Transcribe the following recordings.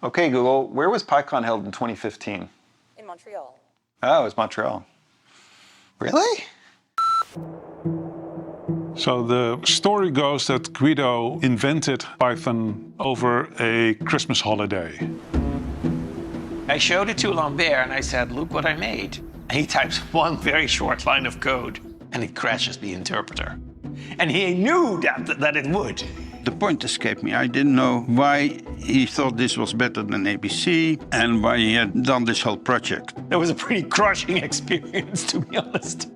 Okay, Google, where was PyCon held in 2015? In Montreal. Oh, it was Montreal. Really? So the story goes that Guido invented Python over a Christmas holiday. I showed it to Lambert and I said, look what I made. And he types one very short line of code and it crashes the interpreter. And he knew that it would. The point escaped me. I didn't know why he thought this was better than ABC and why he had done this whole project. It was a pretty crushing experience, to be honest.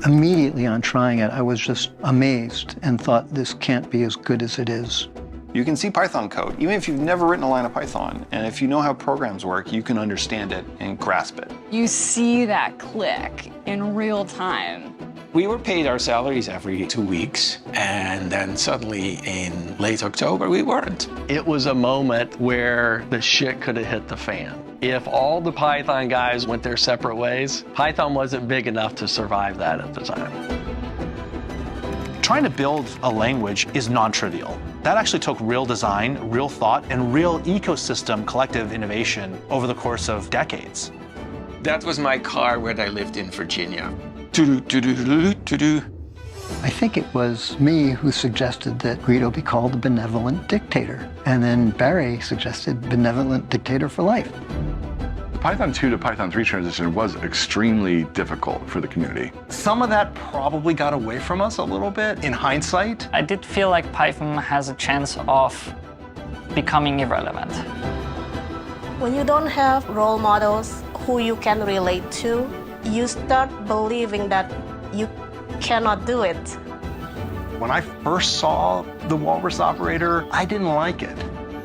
Immediately on trying it, I was just amazed and thought this can't be as good as it is. You can see Python code, even if you've never written a line of Python. And if you know how programs work, you can understand it and grasp it. You see that click in real time. We were paid our salaries every 2 weeks, and then suddenly in late October, we weren't. It was a moment where the shit could have hit the fan. If all the Python guys went their separate ways, Python wasn't big enough to survive that at the time. Trying to build a language is non-trivial. That actually took real design, real thought, and real ecosystem collective innovation over the course of decades. That was my car when I lived in Virginia. I think it was me who suggested that Guido be called the benevolent dictator. And then Barry suggested benevolent dictator for life. The Python 2 to Python 3 transition was extremely difficult for the community. Some of that probably got away from us a little bit in hindsight. I did feel like Python has a chance of becoming irrelevant. When you don't have role models who you can relate to, you start believing that you cannot do it. When I first saw the walrus operator, I didn't like it.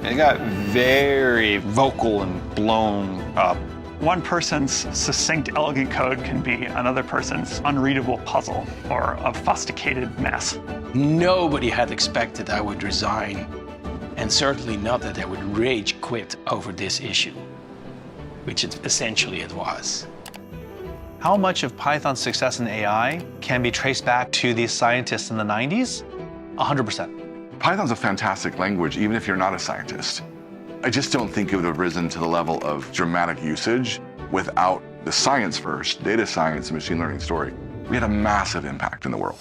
It got very vocal and blown up. One person's succinct, elegant code can be another person's unreadable puzzle or a fustigated mess. Nobody had expected I would resign, and certainly not that I would rage quit over this issue, which essentially it was. How much of Python's success in AI can be traced back to these scientists in the 90s? 100%. Python's a fantastic language, even if you're not a scientist. I just don't think it would have risen to the level of dramatic usage without the science first, data science, and machine learning story. We had a massive impact in the world.